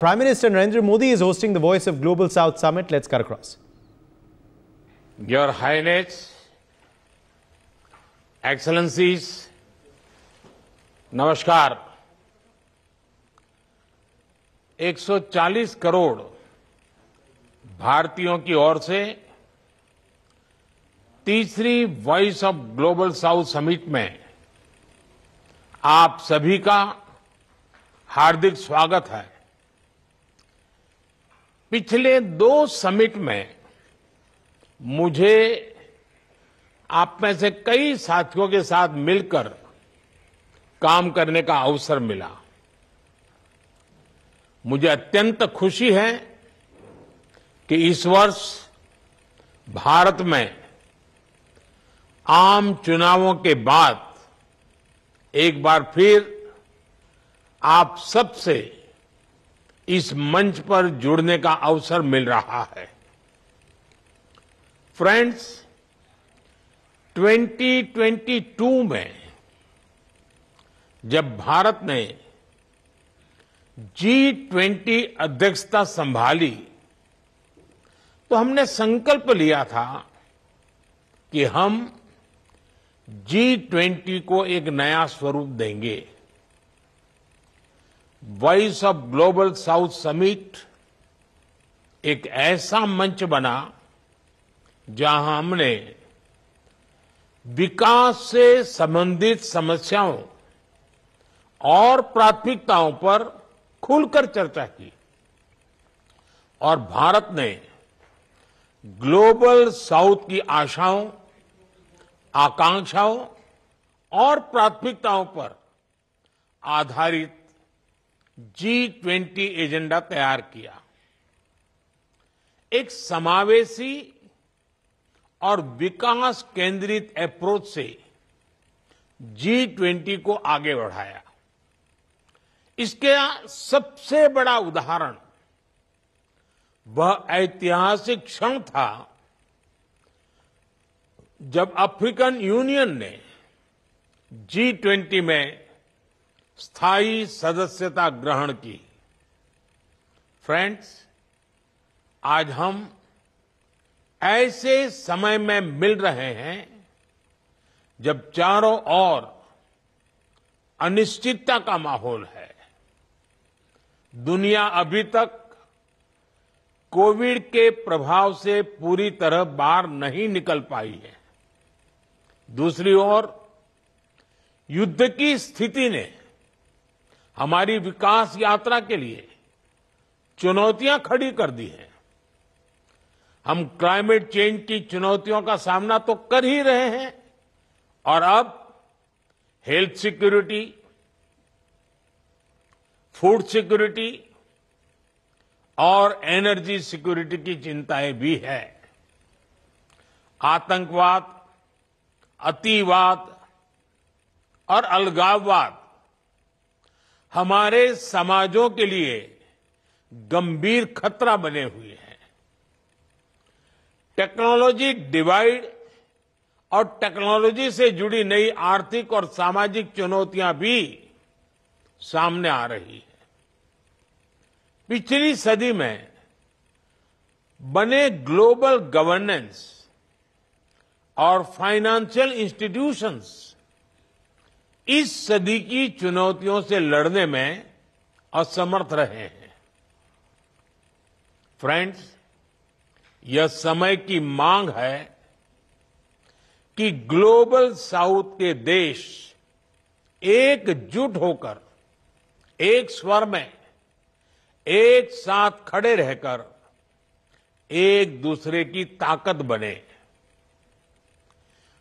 Prime Minister Narendra Modi is hosting the Voice of Global South Summit. Let's cut across. Your Highness, Excellencies, नमस्कार। 140 करोड़ भारतीयों की ओर से तीसरी voice of global south summit में आप सभी का हार्दिक स्वागत है। पिछले 2 समिट में मुझे आप में से कई साथियों के साथ मिलकर काम करने का अवसर मिला। मुझे अत्यंत खुशी है कि इस वर्ष भारत में आम चुनावों के बाद एक बार फिर आप सबसे इस मंच पर जुड़ने का अवसर मिल रहा है। फ्रेंड्स, 2022 में जब भारत ने G20 अध्यक्षता संभाली तो हमने संकल्प लिया था कि हम G20 को एक नया स्वरूप देंगे। Voice of global south summit एक ऐसा मंच बना जहां हमने विकास से संबंधित समस्याओं और प्राथमिकताओं पर खुलकर चर्चा की और भारत ने ग्लोबल साउथ की आशाओं, आकांक्षाओं और प्राथमिकताओं पर आधारित G20 एजेंडा तैयार किया। एक समावेशी और विकास केंद्रित अप्रोच से G20 को आगे बढ़ाया। इसके सबसे बड़ा उदाहरण वह ऐतिहासिक क्षण था जब अफ्रीकन यूनियन ने G20 में स्थायी सदस्यता ग्रहण की। फ्रेंड्स, आज हम ऐसे समय में मिल रहे हैं जब चारों ओर अनिश्चितता का माहौल है। दुनिया अभी तक कोविड के प्रभाव से पूरी तरह बाहर नहीं निकल पाई है। दूसरी ओर युद्ध की स्थिति ने हमारी विकास यात्रा के लिए चुनौतियां खड़ी कर दी हैं। हम क्लाइमेट चेंज की चुनौतियों का सामना तो कर ही रहे हैं और अब हेल्थ सिक्योरिटी, फूड सिक्योरिटी और एनर्जी सिक्योरिटी की चिंताएं भी है। आतंकवाद, अतिवाद और अलगाववाद हमारे समाजों के लिए गंभीर खतरा बने हुए हैं। टेक्नोलॉजी डिवाइड और टेक्नोलॉजी से जुड़ी नई आर्थिक और सामाजिक चुनौतियां भी सामने आ रही है। पिछली सदी में बने ग्लोबल गवर्नेंस और फाइनेंशियल इंस्टीट्यूशंस इस सदी की चुनौतियों से लड़ने में असमर्थ रहे हैं। फ्रेंड्स, यह समय की मांग है कि ग्लोबल साउथ के देश एकजुट होकर, एक स्वर में, एक साथ खड़े रहकर एक दूसरे की ताकत बने।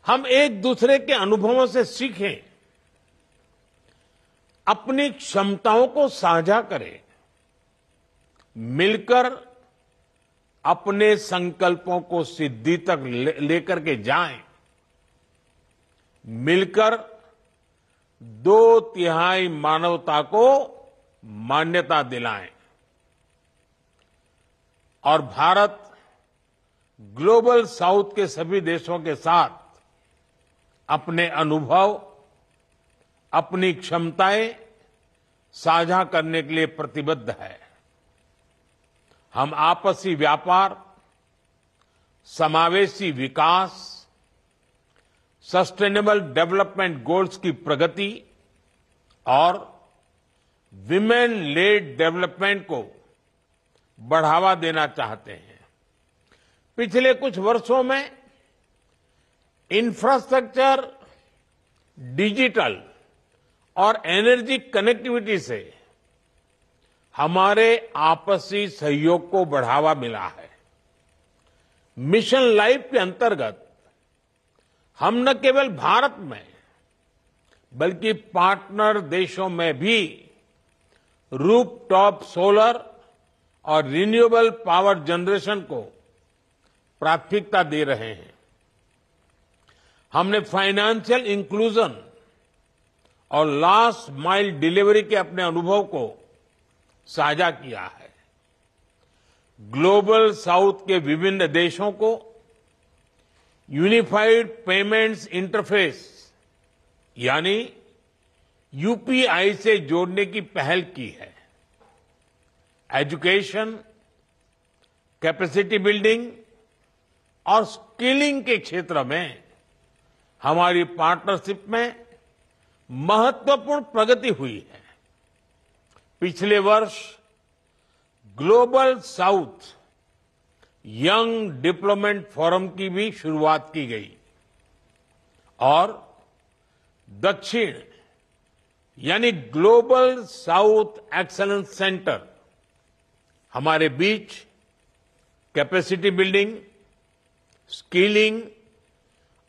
हम एक दूसरे के अनुभवों से सीखें, अपनी क्षमताओं को साझा करें, मिलकर अपने संकल्पों को सिद्धि तक लेकर के जाएं, मिलकर 2/3 मानवता को मान्यता दिलाएं और भारत ग्लोबल साउथ के सभी देशों के साथ अपने अनुभव, अपनी क्षमताएं साझा करने के लिए प्रतिबद्ध है। हम आपसी व्यापार, समावेशी विकास, सस्टेनेबल डेवलपमेंट गोल्स की प्रगति और विमेन लेड डेवलपमेंट को बढ़ावा देना चाहते हैं। पिछले कुछ वर्षों में इंफ्रास्ट्रक्चर, डिजिटल और एनर्जी कनेक्टिविटी से हमारे आपसी सहयोग को बढ़ावा मिला है। मिशन लाइफ के अंतर्गत हम न केवल भारत में बल्कि पार्टनर देशों में भी रूफटॉप सोलर और रिन्यूएबल पावर जनरेशन को प्राथमिकता दे रहे हैं। हमने फाइनेंशियल इंक्लूजन और लास्ट माइल डिलीवरी के अपने अनुभव को साझा किया है। ग्लोबल साउथ के विभिन्न देशों को यूनिफाइड पेमेंट्स इंटरफेस यानी यूपीआई से जोड़ने की पहल की है। एजुकेशन, कैपेसिटी बिल्डिंग और स्किलिंग के क्षेत्र में हमारी पार्टनरशिप में महत्वपूर्ण प्रगति हुई है। पिछले वर्ष global south young development forum की भी शुरुआत की गई और दक्षिण यानी ग्लोबल साउथ एक्सीलेंस सेंटर हमारे बीच कैपेसिटी बिल्डिंग, स्किलिंग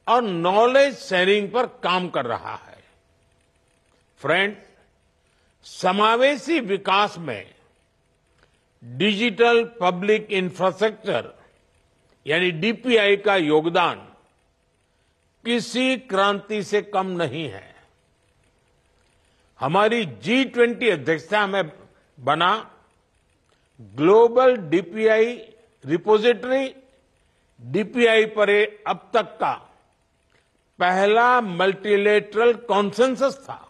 और नॉलेज शेयरिंग पर काम कर रहा है। फ्रेंड्स, समावेशी विकास में डिजिटल पब्लिक इंफ्रास्ट्रक्चर यानी डीपीआई का योगदान किसी क्रांति से कम नहीं है। हमारी G20 अध्यक्षता में बना ग्लोबल डीपीआई रिपोजिटरी डीपीआई पर अब तक का पहला मल्टीलेटरल कॉन्सेंसस था।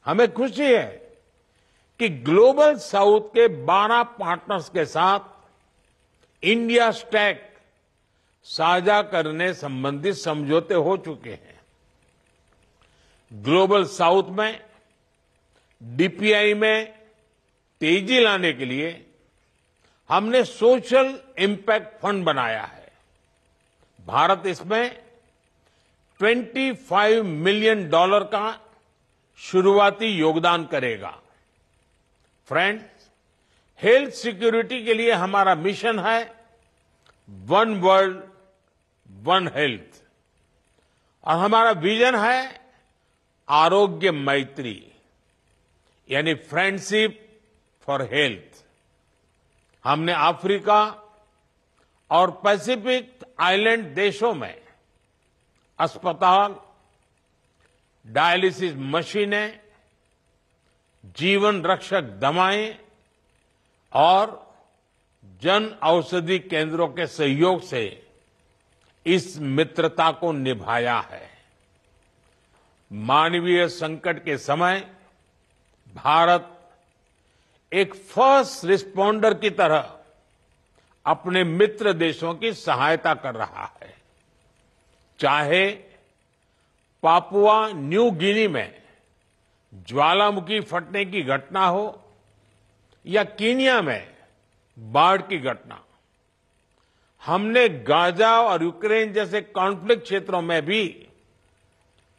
हमें खुशी है कि ग्लोबल साउथ के 12 पार्टनर्स के साथ इंडिया स्टैक साझा करने संबंधी समझौते हो चुके हैं। ग्लोबल साउथ में डीपीआई में तेजी लाने के लिए हमने सोशल इम्पैक्ट फंड बनाया है। भारत इसमें $25 मिलियन का शुरुआती योगदान करेगा। फ्रेंड्स, हेल्थ सिक्योरिटी के लिए हमारा मिशन है वन वर्ल्ड वन हेल्थ और हमारा विजन है आरोग्य मैत्री यानी फ्रेंडशिप फॉर हेल्थ। हमने अफ्रीका और पैसिफिक आइलैंड देशों में अस्पताल, डायलिसिस मशीनें, जीवन रक्षक दवाएं और जन औषधि केंद्रों के सहयोग से इस मित्रता को निभाया है। मानवीय संकट के समय भारत एक फर्स्ट रिस्पॉन्डर की तरह अपने मित्र देशों की सहायता कर रहा है। चाहे पापुआ न्यू गिनी में ज्वालामुखी फटने की घटना हो या कीनिया में बाढ़ की घटना, हमने गाजा और यूक्रेन जैसे कॉन्फ्लिक्ट क्षेत्रों में भी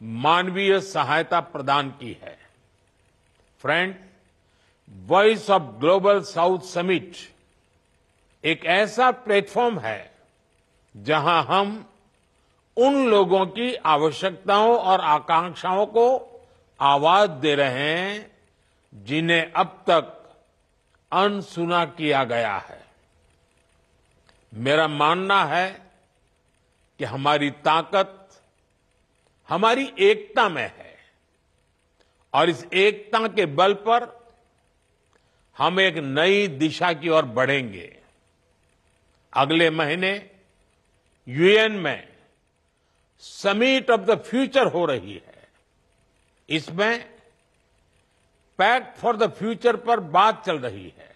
मानवीय सहायता प्रदान की है। Friend, voice of global south summit एक ऐसा प्लेटफॉर्म है जहां हम उन लोगों की आवश्यकताओं और आकांक्षाओं को आवाज दे रहे हैं जिन्हें अब तक अनसुना किया गया है। मेरा मानना है कि हमारी ताकत हमारी एकता में है और इस एकता के बल पर हम एक नई दिशा की ओर बढ़ेंगे। अगले महीने यूएन में समिट ऑफ द फ्यूचर हो रही है। इसमें पैक्ट फॉर द फ्यूचर पर बात चल रही है।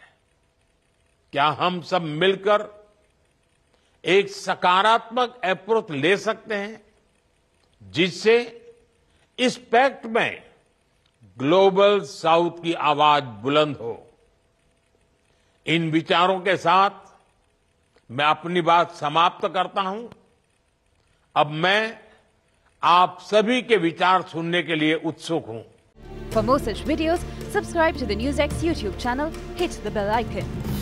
क्या हम सब मिलकर एक सकारात्मक अप्रोच ले सकते हैं जिससे इस पैक्ट में ग्लोबल साउथ की आवाज बुलंद हो? इन विचारों के साथ मैं अपनी बात समाप्त करता हूं। अब मैं आप सभी के विचार सुनने के लिए उत्सुक हूं। For more such videos, subscribe to the NewsX YouTube channel, hit the bell icon.